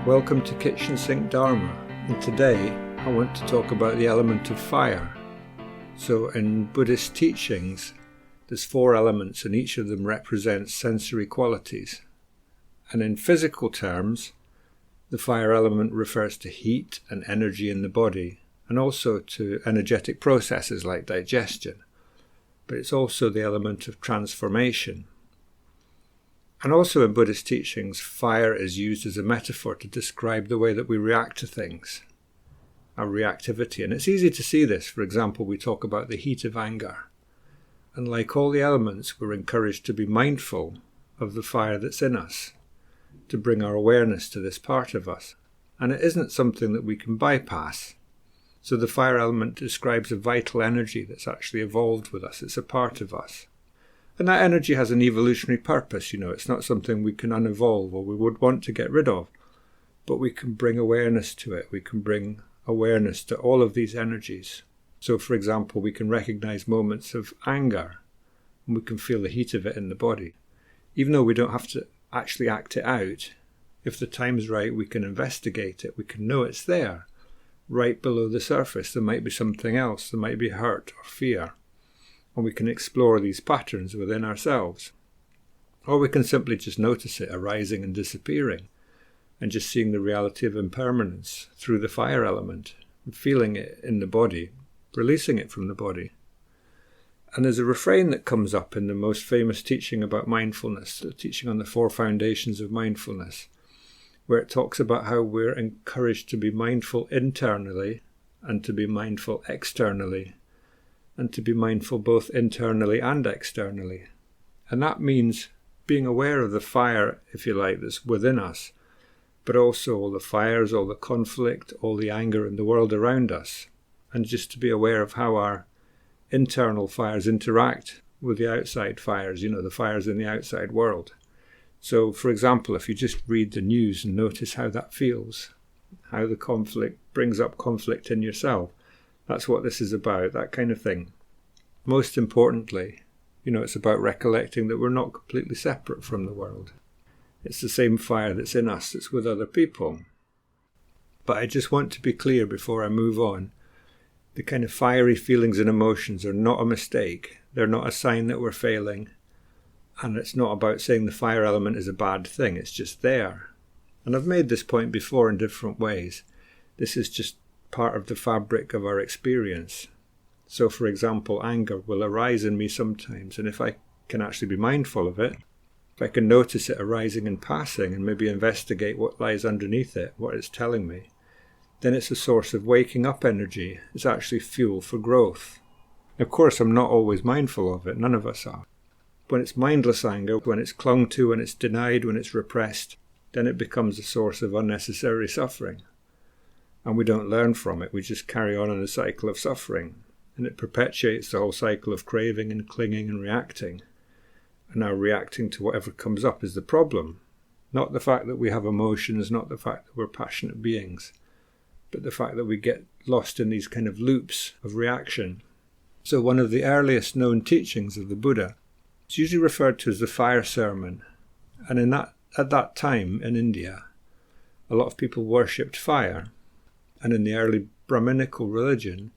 Welcome to Kitchen Sink Dharma, and today I want to talk about the element of fire. So in Buddhist teachings, there's 4 elements and each of them represents sensory qualities. And in physical terms, the fire element refers to heat and energy in the body, and also to energetic processes like digestion. But it's also the element of transformation. And also in Buddhist teachings, fire is used as a metaphor to describe the way that we react to things, our reactivity. And it's easy to see this. For example, we talk about the heat of anger. And like all the elements, we're encouraged to be mindful of the fire that's in us, to bring our awareness to this part of us. And it isn't something that we can bypass. So the fire element describes a vital energy that's actually evolved with us. It's a part of us. And that energy has an evolutionary purpose, it's not something we can unevolve or we would want to get rid of. But we can bring awareness to it. We can bring awareness to all of these energies. So, for example, we can recognize moments of anger and we can feel the heat of it in the body. Even though we don't have to actually act it out, if the time's right, we can investigate it. We can know it's there. Right below the surface, there might be something else. There might be hurt or fear. And we can explore these patterns within ourselves. Or we can simply just notice it arising and disappearing, and just seeing the reality of impermanence through the fire element, and feeling it in the body, releasing it from the body. And there's a refrain that comes up in the most famous teaching about mindfulness, the teaching on the 4 foundations of mindfulness, where it talks about how we're encouraged to be mindful internally and to be mindful externally, and to be mindful both internally and externally. And that means being aware of the fire, if you like, that's within us, but also all the fires, all the conflict, all the anger in the world around us, and just to be aware of how our internal fires interact with the outside fires, the fires in the outside world. So, for example, if you just read the news and notice how that feels, how the conflict brings up conflict in yourself, that's what this is about, that kind of thing. Most importantly, it's about recollecting that we're not completely separate from the world. It's the same fire that's in us that's with other people. But I just want to be clear before I move on. The kind of fiery feelings and emotions are not a mistake. They're not a sign that we're failing. And it's not about saying the fire element is a bad thing. It's just there. And I've made this point before in different ways. This is just part of the fabric of our experience. So, for example, anger will arise in me sometimes, and if I can actually be mindful of it, if I can notice it arising and passing and maybe investigate what lies underneath it, what it's telling me, then it's a source of waking up energy. It's actually fuel for growth. Of course, I'm not always mindful of it. None of us are. When it's mindless anger, when it's clung to, when it's denied, when it's repressed, then it becomes a source of unnecessary suffering. And we don't learn from it. We just carry on in a cycle of suffering. And it perpetuates the whole cycle of craving and clinging and reacting. And now reacting to whatever comes up is the problem. Not the fact that we have emotions, not the fact that we're passionate beings, but the fact that we get lost in these kind of loops of reaction. So one of the earliest known teachings of the Buddha is usually referred to as the fire sermon. And at that time in India, a lot of people worshipped fire. And in the early Brahminical religion,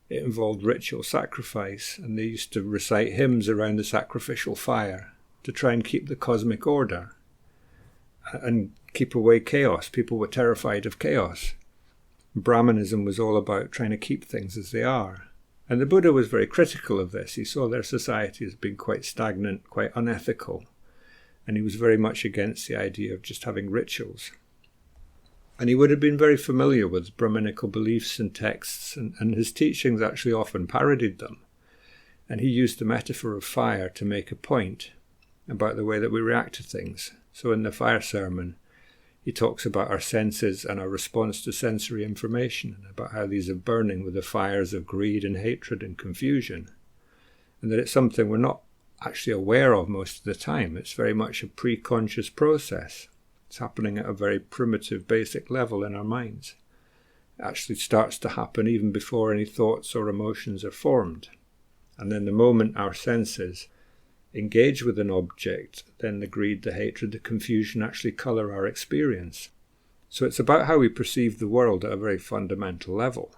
it involved ritual sacrifice, and they used to recite hymns around the sacrificial fire to try and keep the cosmic order and keep away chaos. People were terrified of chaos. Brahmanism was all about trying to keep things as they are. And the Buddha was very critical of this. He saw their society as being quite stagnant, quite unethical. And he was very much against the idea of just having rituals. And he would have been very familiar with Brahminical beliefs and texts, and his teachings actually often parodied them. And he used the metaphor of fire to make a point about the way that we react to things. So in the fire sermon, he talks about our senses and our response to sensory information, and about how these are burning with the fires of greed and hatred and confusion. And that it's something we're not actually aware of most of the time. It's very much a pre-conscious process. It's happening at a very primitive, basic level in our minds. It actually starts to happen even before any thoughts or emotions are formed. And then the moment our senses engage with an object, then the greed, the hatred, the confusion actually colour our experience. So it's about how we perceive the world at a very fundamental level.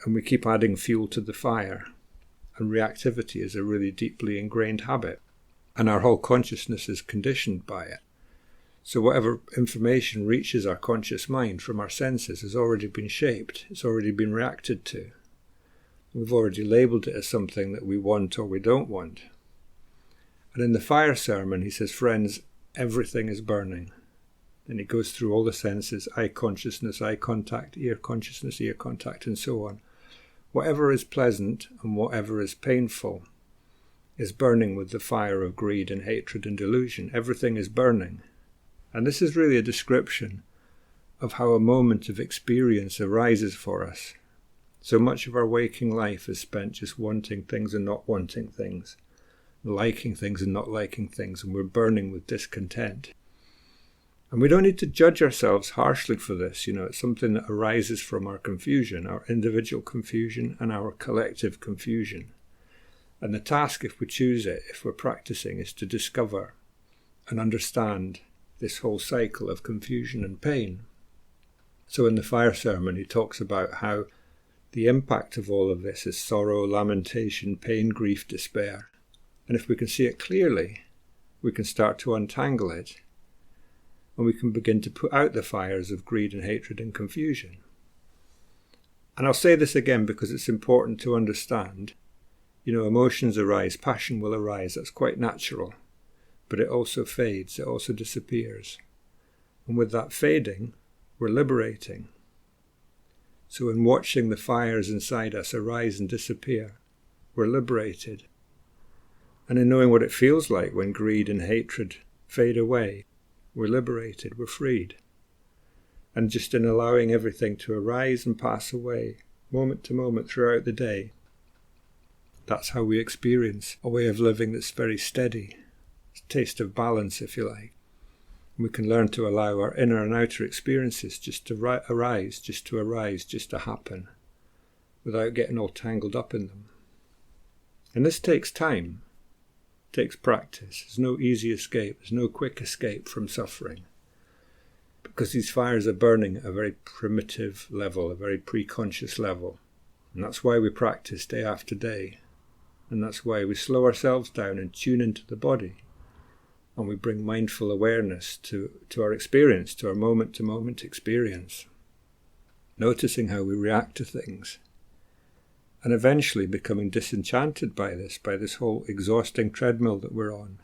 And we keep adding fuel to the fire. And reactivity is a really deeply ingrained habit. And our whole consciousness is conditioned by it. So whatever information reaches our conscious mind from our senses has already been shaped. It's already been reacted to. We've already labelled it as something that we want or we don't want. And in the fire sermon, he says, friends, everything is burning. And he goes through all the senses, eye consciousness, eye contact, ear consciousness, ear contact, and so on. Whatever is pleasant and whatever is painful is burning with the fire of greed and hatred and delusion. Everything is burning. And this is really a description of how a moment of experience arises for us. So much of our waking life is spent just wanting things and not wanting things, liking things and not liking things, and we're burning with discontent. And we don't need to judge ourselves harshly for this. It's something that arises from our confusion, our individual confusion and our collective confusion. And the task, if we choose it, if we're practicing, is to discover and understand this whole cycle of confusion and pain. So in the fire sermon, he talks about how the impact of all of this is sorrow, lamentation, pain, grief, despair. And if we can see it clearly, we can start to untangle it. And we can begin to put out the fires of greed and hatred and confusion. And I'll say this again because it's important to understand. Emotions arise, passion will arise, that's quite natural. But it also fades, it also disappears. And with that fading, we're liberating. So in watching the fires inside us arise and disappear, we're liberated. And in knowing what it feels like when greed and hatred fade away, we're liberated, we're freed. And just in allowing everything to arise and pass away, moment to moment throughout the day, that's how we experience a way of living that's very steady, a taste of balance, if you like. We can learn to allow our inner and outer experiences just to arise, just to happen, without getting all tangled up in them. And this takes time, takes practice. There's no easy escape, there's no quick escape from suffering. Because these fires are burning at a very primitive level, a very pre-conscious level. And that's why we practice day after day. And that's why we slow ourselves down and tune into the body. And we bring mindful awareness to our experience, to our moment-to-moment experience. Noticing how we react to things. And eventually becoming disenchanted by this whole exhausting treadmill that we're on.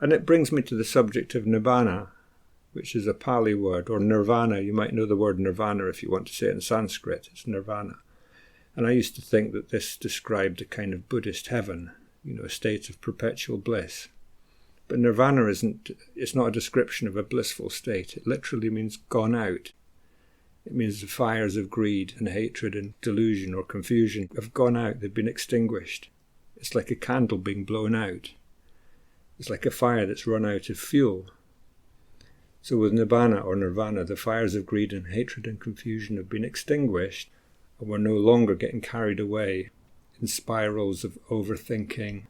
And it brings me to the subject of nibbana, which is a Pali word, or nirvana. You might know the word nirvana if you want to say it in Sanskrit. It's nirvana. And I used to think that this described a kind of Buddhist heaven, a state of perpetual bliss. But nirvana it's not a description of a blissful state. It literally means gone out. It means the fires of greed and hatred and delusion or confusion have gone out. They've been extinguished. It's like a candle being blown out. It's like a fire that's run out of fuel. So with nibbana or nirvana, the fires of greed and hatred and confusion have been extinguished, and we're no longer getting carried away in spirals of overthinking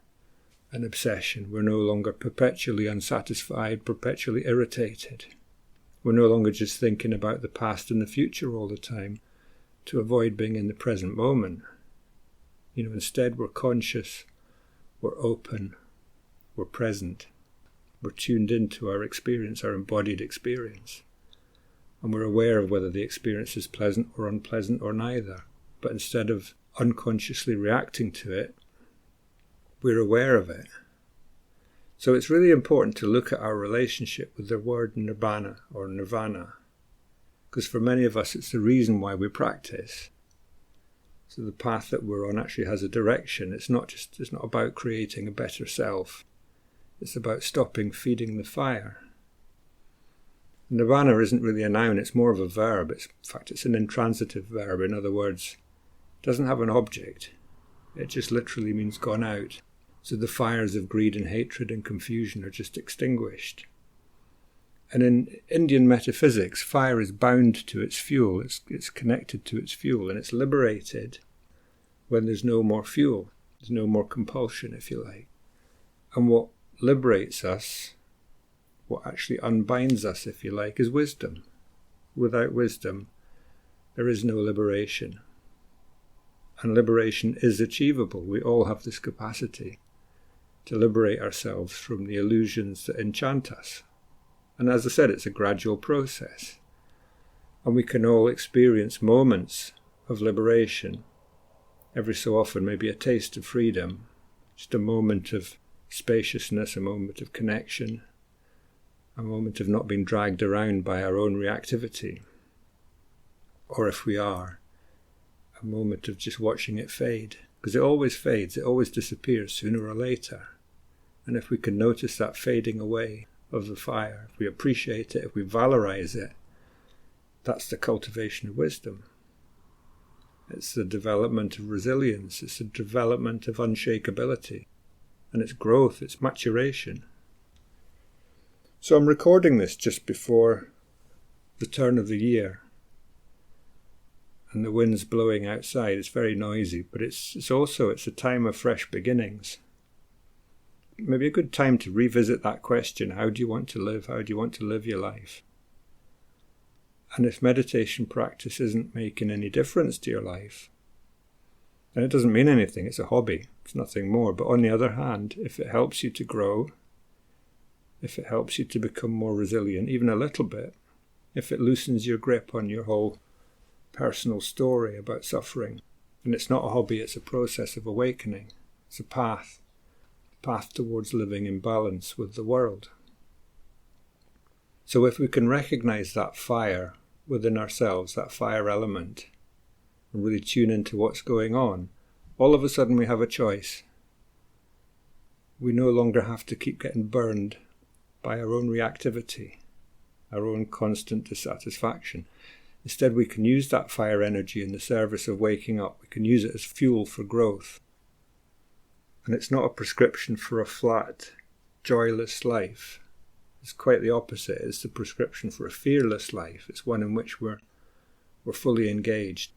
and obsession. We're no longer perpetually unsatisfied, perpetually irritated. We're no longer just thinking about the past and the future all the time to avoid being in the present moment. Instead we're conscious, we're open, we're present. We're tuned into our experience, our embodied experience. And we're aware of whether the experience is pleasant or unpleasant or neither. But instead of unconsciously reacting to it, we're aware of it. So it's really important to look at our relationship with the word nibbana or nirvana. Because for many of us, it's the reason why we practice. So the path that we're on actually has a direction. It's not about creating a better self. It's about stopping feeding the fire. Nirvana isn't really a noun, it's more of a verb. In fact, it's an intransitive verb. In other words, it doesn't have an object. It just literally means gone out. So the fires of greed and hatred and confusion are just extinguished. And in Indian metaphysics, fire is bound to its fuel. It's connected to its fuel, and it's liberated when there's no more fuel. There's no more compulsion, if you like. And what liberates us, what actually unbinds us, if you like, is wisdom. Without wisdom, there is no liberation. And liberation is achievable. We all have this capacity to liberate ourselves from the illusions that enchant us. And as I said, it's a gradual process. And we can all experience moments of liberation. Every so often, maybe a taste of freedom, just a moment of spaciousness, a moment of connection, a moment of not being dragged around by our own reactivity. Or if we are, a moment of just watching it fade. Because it always fades, it always disappears sooner or later. And if we can notice that fading away of the fire, if we appreciate it, if we valorize it, that's the cultivation of wisdom. It's the development of resilience, it's the development of unshakability, and it's growth, it's maturation. So I'm recording this just before the turn of the year, and the wind's blowing outside. It's very noisy, but it's a time of fresh beginnings. Maybe a good time to revisit that question: how do you want to live? How do you want to live your life? And if meditation practice isn't making any difference to your life, then it doesn't mean anything. It's a hobby. It's nothing more. But on the other hand, if it helps you to grow, if it helps you to become more resilient, even a little bit, if it loosens your grip on your whole personal story about suffering, then it's not a hobby, it's a process of awakening. It's a path towards living in balance with the world. So if we can recognize that fire within ourselves, that fire element, and really tune into what's going on, all of a sudden we have a choice. We no longer have to keep getting burned by our own reactivity, our own constant dissatisfaction. Instead, we can use that fire energy in the service of waking up. We can use it as fuel for growth. And it's not a prescription for a flat, joyless life. It's quite the opposite. It's the prescription for a fearless life. It's one in which we're fully engaged.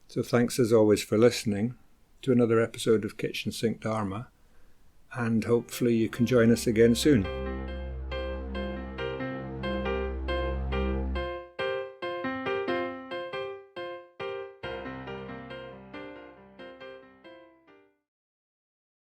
So thanks as always for listening to another episode of Kitchen Sink Dharma, and hopefully you can join us again soon.